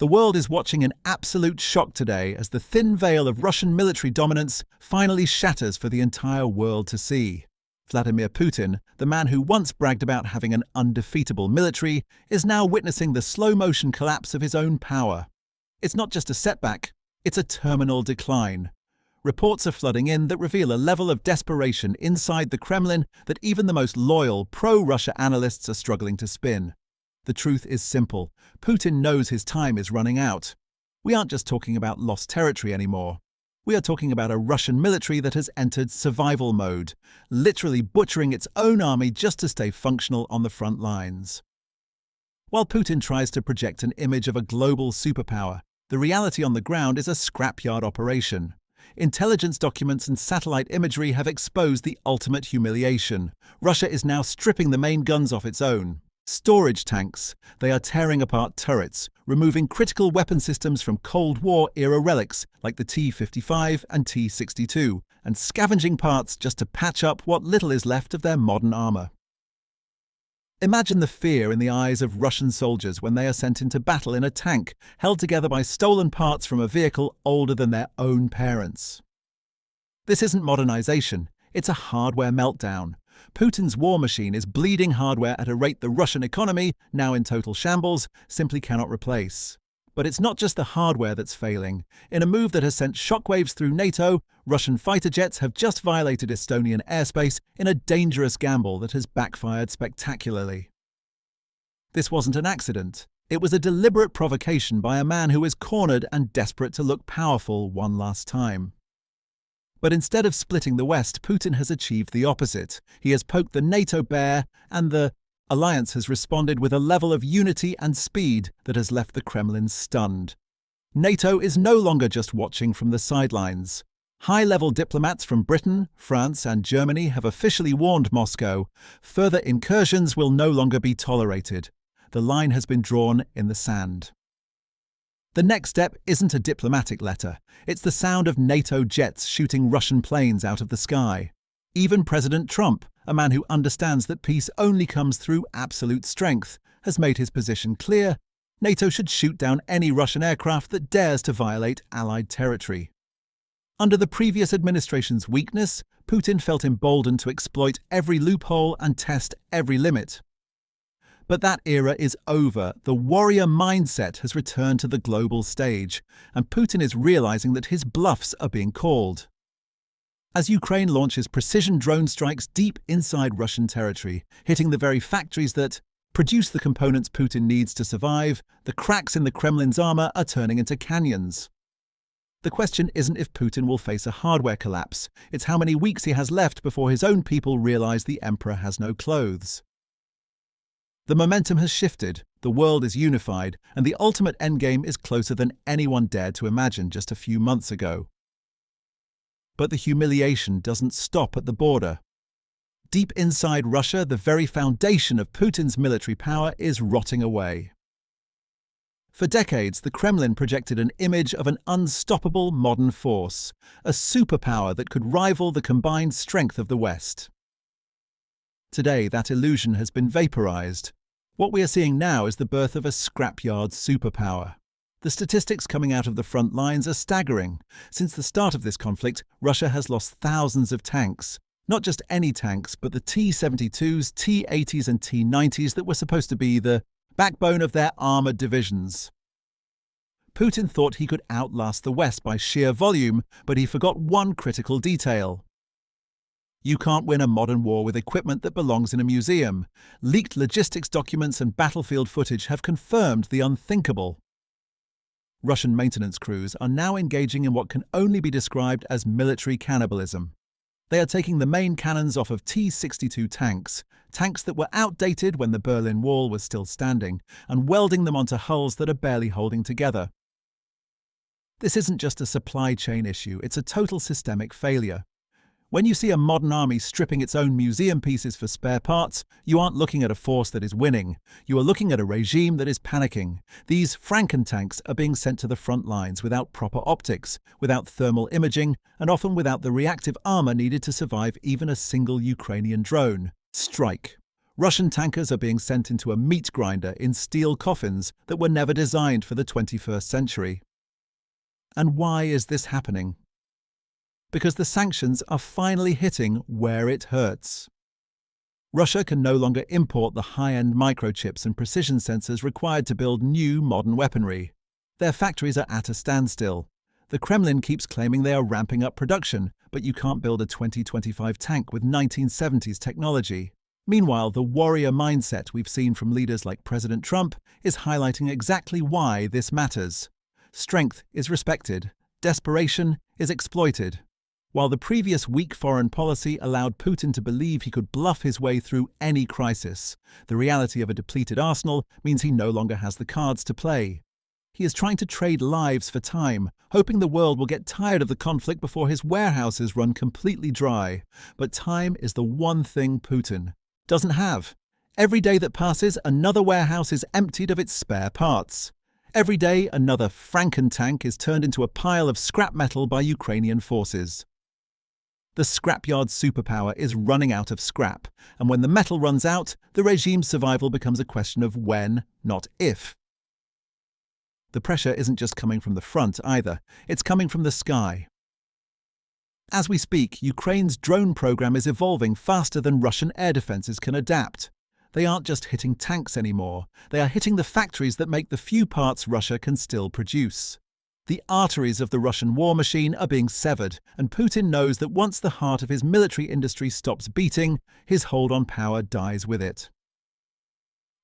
The world is watching in absolute shock today as the thin veil of Russian military dominance finally shatters for the entire world to see. Vladimir Putin, the man who once bragged about having an undefeatable military, is now witnessing the slow-motion collapse of his own power. It's not just a setback, it's a terminal decline. Reports are flooding in that reveal a level of desperation inside the Kremlin that even the most loyal pro-Russia analysts are struggling to spin. The truth is simple. Putin knows his time is running out. We aren't just talking about lost territory anymore. We are talking about a Russian military that has entered survival mode, literally butchering its own army just to stay functional on the front lines. While Putin tries to project an image of a global superpower, the reality on the ground is a scrapyard operation. Intelligence documents and satellite imagery have exposed the ultimate humiliation. Russia is now stripping the main guns off its own. Storage tanks. They are tearing apart turrets, removing critical weapon systems from Cold War-era relics like the T-55 and T-62, and scavenging parts just to patch up what little is left of their modern armor. Imagine the fear in the eyes of Russian soldiers when they are sent into battle in a tank, held together by stolen parts from a vehicle older than their own parents. This isn't modernization, it's a hardware meltdown. Putin's war machine is bleeding hardware at a rate the Russian economy, now in total shambles, simply cannot replace. But it's not just the hardware that's failing. In a move that has sent shockwaves through NATO, Russian fighter jets have just violated Estonian airspace in a dangerous gamble that has backfired spectacularly. This wasn't an accident. It was a deliberate provocation by a man who is cornered and desperate to look powerful one last time. But instead of splitting the West, Putin has achieved the opposite. He has poked the NATO bear, and the alliance has responded with a level of unity and speed that has left the Kremlin stunned. NATO is no longer just watching from the sidelines. High-level diplomats from Britain, France, and Germany have officially warned Moscow further incursions will no longer be tolerated. The line has been drawn in the sand. The next step isn't a diplomatic letter. It's the sound of NATO jets shooting Russian planes out of the sky. Even President Trump, a man who understands that peace only comes through absolute strength, has made his position clear. NATO should shoot down any Russian aircraft that dares to violate Allied territory. Under the previous administration's weakness, Putin felt emboldened to exploit every loophole and test every limit. But that era is over. The warrior mindset has returned to the global stage, and Putin is realizing that his bluffs are being called. As Ukraine launches precision drone strikes deep inside Russian territory, hitting the very factories that produce the components Putin needs to survive, the cracks in the Kremlin's armor are turning into canyons. The question isn't if Putin will face a hardware collapse, it's how many weeks he has left before his own people realize the emperor has no clothes. The momentum has shifted, the world is unified, and the ultimate endgame is closer than anyone dared to imagine just a few months ago. But the humiliation doesn't stop at the border. Deep inside Russia, the very foundation of Putin's military power is rotting away. For decades, the Kremlin projected an image of an unstoppable modern force, a superpower that could rival the combined strength of the West. Today, that illusion has been vaporized. What we are seeing now is the birth of a scrapyard superpower. The statistics coming out of the front lines are staggering. Since the start of this conflict, Russia has lost thousands of tanks. Not just any tanks, but the T-72s, T-80s and T-90s that were supposed to be the backbone of their armored divisions. Putin thought he could outlast the West by sheer volume, but he forgot one critical detail. You can't win a modern war with equipment that belongs in a museum. Leaked logistics documents and battlefield footage have confirmed the unthinkable. Russian maintenance crews are now engaging in what can only be described as military cannibalism. They are taking the main cannons off of T-62 tanks, tanks that were outdated when the Berlin Wall was still standing, and welding them onto hulls that are barely holding together. This isn't just a supply chain issue, it's a total systemic failure. When you see a modern army stripping its own museum pieces for spare parts, you aren't looking at a force that is winning. You are looking at a regime that is panicking. These Frankentanks are being sent to the front lines without proper optics, without thermal imaging, and often without the reactive armor needed to survive even a single Ukrainian drone strike. Russian tankers are being sent into a meat grinder in steel coffins that were never designed for the 21st century. And why is this happening? Because the sanctions are finally hitting where it hurts. Russia can no longer import the high-end microchips and precision sensors required to build new modern weaponry. Their factories are at a standstill. The Kremlin keeps claiming they are ramping up production, but you can't build a 2025 tank with 1970s technology. Meanwhile, the warrior mindset we've seen from leaders like President Trump is highlighting exactly why this matters. Strength is respected, desperation is exploited. While the previous weak foreign policy allowed Putin to believe he could bluff his way through any crisis, the reality of a depleted arsenal means he no longer has the cards to play. He is trying to trade lives for time, hoping the world will get tired of the conflict before his warehouses run completely dry. But time is the one thing Putin doesn't have. Every day that passes, another warehouse is emptied of its spare parts. Every day, another Franken-tank is turned into a pile of scrap metal by Ukrainian forces. The scrapyard superpower is running out of scrap, and when the metal runs out, the regime's survival becomes a question of when, not if. The pressure isn't just coming from the front either, it's coming from the sky. As we speak, Ukraine's drone program is evolving faster than Russian air defenses can adapt. They aren't just hitting tanks anymore, they are hitting the factories that make the few parts Russia can still produce. The arteries of the Russian war machine are being severed, and Putin knows that once the heart of his military industry stops beating, his hold on power dies with it.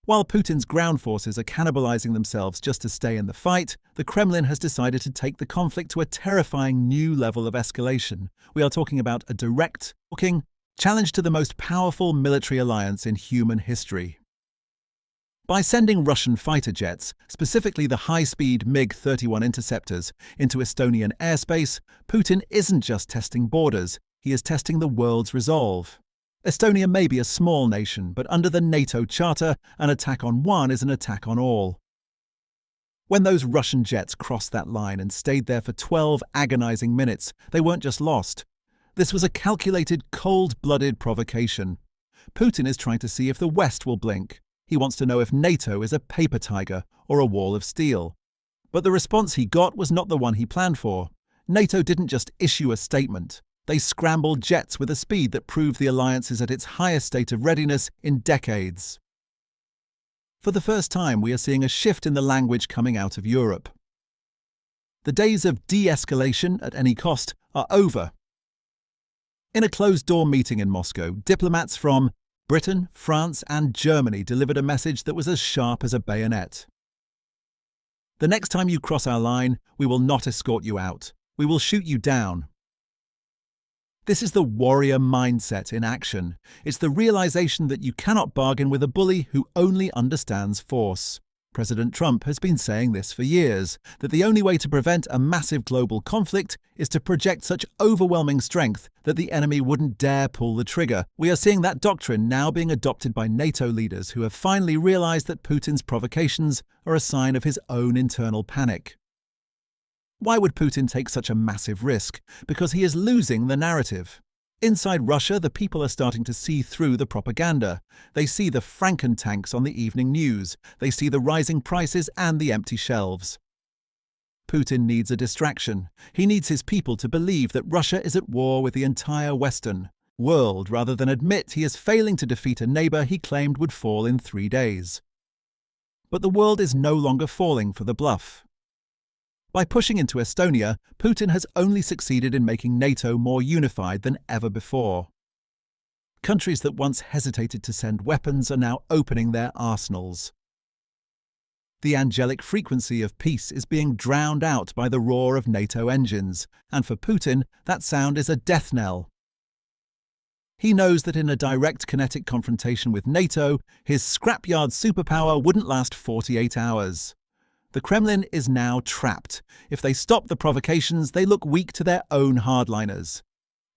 While Putin's ground forces are cannibalizing themselves just to stay in the fight, the Kremlin has decided to take the conflict to a terrifying new level of escalation. We are talking about a direct, challenge to the most powerful military alliance in human history. By sending Russian fighter jets, specifically the high-speed MiG-31 interceptors, into Estonian airspace, Putin isn't just testing borders, he is testing the world's resolve. Estonia may be a small nation, but under the NATO charter, an attack on one is an attack on all. When those Russian jets crossed that line and stayed there for 12 agonizing minutes, they weren't just lost. This was a calculated, cold-blooded provocation. Putin is trying to see if the West will blink. He wants to know if NATO is a paper tiger or a wall of steel. But the response he got was not the one he planned for. NATO didn't just issue a statement. They scrambled jets with a speed that proved the alliance is at its highest state of readiness in decades. For the first time, we are seeing a shift in the language coming out of Europe. The days of de-escalation at any cost are over. In a closed-door meeting in Moscow, diplomats from Britain, France, and Germany delivered a message that was as sharp as a bayonet. The next time you cross our line, we will not escort you out. We will shoot you down. This is the warrior mindset in action. It's the realization that you cannot bargain with a bully who only understands force. President Trump has been saying this for years, that the only way to prevent a massive global conflict is to project such overwhelming strength that the enemy wouldn't dare pull the trigger. We are seeing that doctrine now being adopted by NATO leaders who have finally realized that Putin's provocations are a sign of his own internal panic. Why would Putin take such a massive risk? Because he is losing the narrative. Inside Russia, the people are starting to see through the propaganda. They see the Franken tanks on the evening news. They see the rising prices and the empty shelves. Putin needs a distraction. He needs his people to believe that Russia is at war with the entire Western world rather than admit he is failing to defeat a neighbor he claimed would fall in 3 days. But the world is no longer falling for the bluff. By pushing into Estonia, Putin has only succeeded in making NATO more unified than ever before. Countries that once hesitated to send weapons are now opening their arsenals. The angelic frequency of peace is being drowned out by the roar of NATO engines, and for Putin, that sound is a death knell. He knows that in a direct kinetic confrontation with NATO, his scrapyard superpower wouldn't last 48 hours. The Kremlin is now trapped. If they stop the provocations, they look weak to their own hardliners.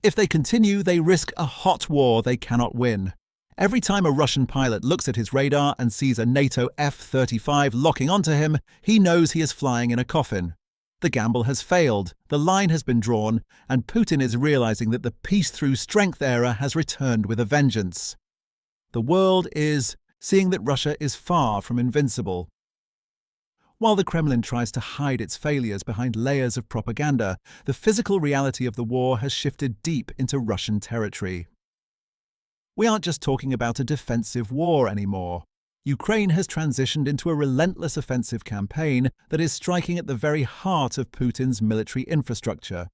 If they continue, they risk a hot war they cannot win. Every time a Russian pilot looks at his radar and sees a NATO F-35 locking onto him, he knows he is flying in a coffin. The gamble has failed, the line has been drawn, and Putin is realizing that the peace through strength era has returned with a vengeance. The world is seeing that Russia is far from invincible. While the Kremlin tries to hide its failures behind layers of propaganda, the physical reality of the war has shifted deep into Russian territory. We aren't just talking about a defensive war anymore. Ukraine has transitioned into a relentless offensive campaign that is striking at the very heart of Putin's military infrastructure.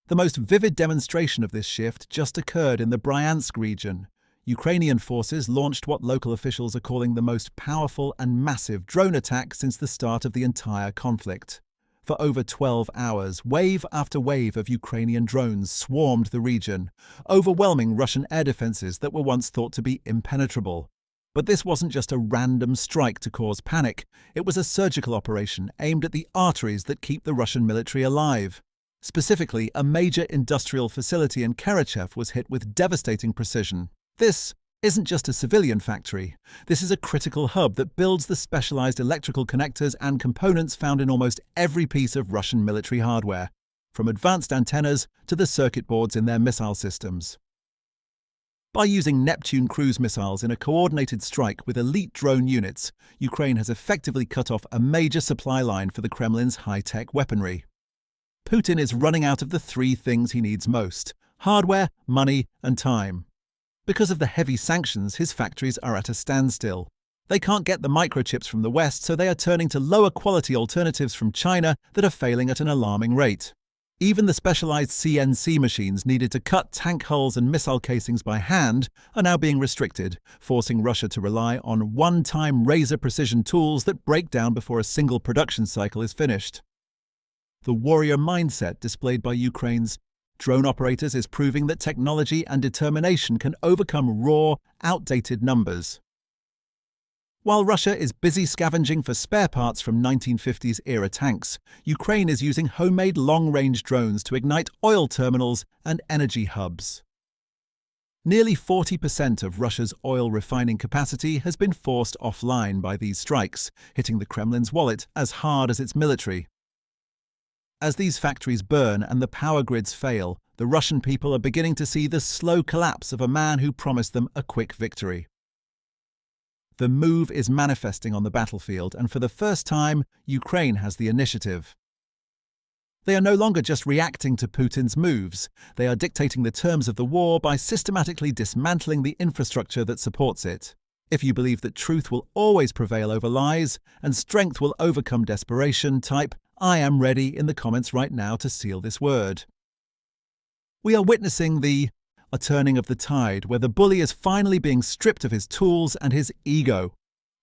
The most vivid demonstration of this shift just occurred in the Bryansk region. Ukrainian forces launched what local officials are calling the most powerful and massive drone attack since the start of the entire conflict. For over 12 hours, wave after wave of Ukrainian drones swarmed the region, overwhelming Russian air defenses that were once thought to be impenetrable. But this wasn't just a random strike to cause panic, it was a surgical operation aimed at the arteries that keep the Russian military alive. Specifically, a major industrial facility in Karachev was hit with devastating precision. This isn't just a civilian factory. This is a critical hub that builds the specialized electrical connectors and components found in almost every piece of Russian military hardware, from advanced antennas to the circuit boards in their missile systems. By using Neptune cruise missiles in a coordinated strike with elite drone units, Ukraine has effectively cut off a major supply line for the Kremlin's high-tech weaponry. Putin is running out of the three things he needs most: hardware, money, and time. Because of the heavy sanctions, his factories are at a standstill. They can't get the microchips from the West, so they are turning to lower-quality alternatives from China that are failing at an alarming rate. Even the specialized CNC machines needed to cut tank hulls and missile casings by hand are now being restricted, forcing Russia to rely on one-time razor-precision tools that break down before a single production cycle is finished. The warrior mindset displayed by Ukraine's drone operators is proving that technology and determination can overcome raw, outdated numbers. While Russia is busy scavenging for spare parts from 1950s-era tanks, Ukraine is using homemade long-range drones to ignite oil terminals and energy hubs. Nearly 40% of Russia's oil refining capacity has been forced offline by these strikes, hitting the Kremlin's wallet as hard as its military. As these factories burn and the power grids fail, the Russian people are beginning to see the slow collapse of a man who promised them a quick victory. The move is manifesting on the battlefield, and for the first time, Ukraine has the initiative. They are no longer just reacting to Putin's moves. They are dictating the terms of the war by systematically dismantling the infrastructure that supports it. If you believe that truth will always prevail over lies and strength will overcome desperation, type "I am ready" in the comments right now to seal this word. We are witnessing a turning of the tide, where the bully is finally being stripped of his tools and his ego.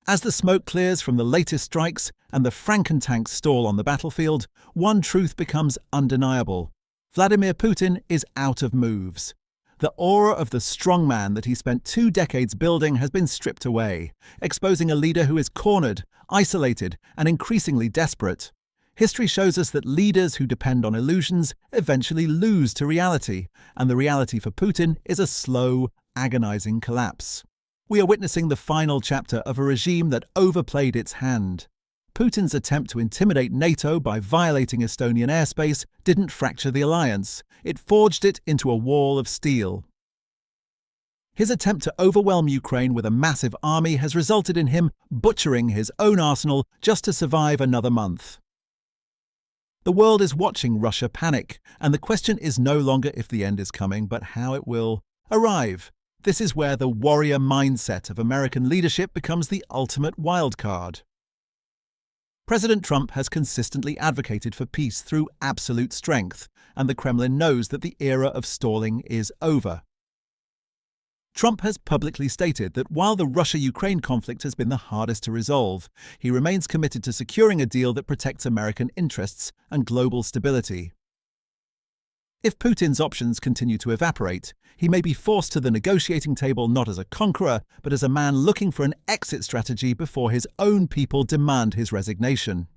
As the smoke clears from the latest strikes and the Frankentanks stall on the battlefield, one truth becomes undeniable. Vladimir Putin is out of moves. The aura of the strongman that he spent 2 decades building has been stripped away, exposing a leader who is cornered, isolated, and increasingly desperate. History shows us that leaders who depend on illusions eventually lose to reality, and the reality for Putin is a slow, agonizing collapse. We are witnessing the final chapter of a regime that overplayed its hand. Putin's attempt to intimidate NATO by violating Estonian airspace didn't fracture the alliance, it forged it into a wall of steel. His attempt to overwhelm Ukraine with a massive army has resulted in him butchering his own arsenal just to survive another month. The world is watching Russia panic, and the question is no longer if the end is coming, but how it will arrive. This is where the warrior mindset of American leadership becomes the ultimate wildcard. President Trump has consistently advocated for peace through absolute strength, and the Kremlin knows that the era of stalling is over. Trump has publicly stated that while the Russia-Ukraine conflict has been the hardest to resolve, he remains committed to securing a deal that protects American interests and global stability. If Putin's options continue to evaporate, he may be forced to the negotiating table not as a conqueror, but as a man looking for an exit strategy before his own people demand his resignation.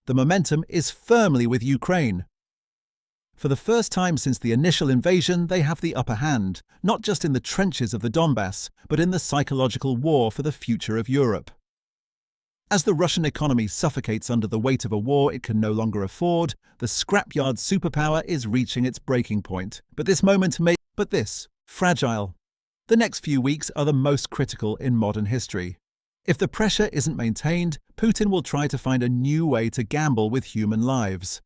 The momentum is firmly with Ukraine. For the first time since the initial invasion, they have the upper hand, not just in the trenches of the Donbass, but in the psychological war for the future of Europe. As the Russian economy suffocates under the weight of a war it can no longer afford, the scrapyard superpower is reaching its breaking point. But this fragile, The next few weeks are the most critical in modern history. If the pressure isn't maintained, Putin will try to find a new way to gamble with human lives.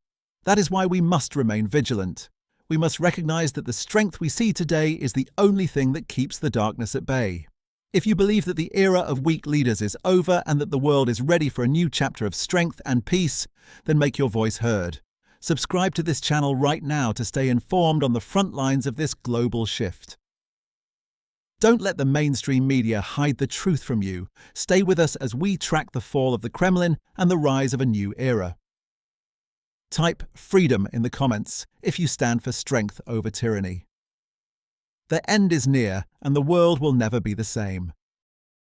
That is why we must remain vigilant. We must recognize that the strength we see today is the only thing that keeps the darkness at bay. If you believe that the era of weak leaders is over and that the world is ready for a new chapter of strength and peace, then make your voice heard. Subscribe to this channel right now to stay informed on the front lines of this global shift. Don't let the mainstream media hide the truth from you. Stay with us as we track the fall of the Kremlin and the rise of a new era. Type freedom in the comments if you stand for strength over tyranny. The end is near, and the world will never be the same.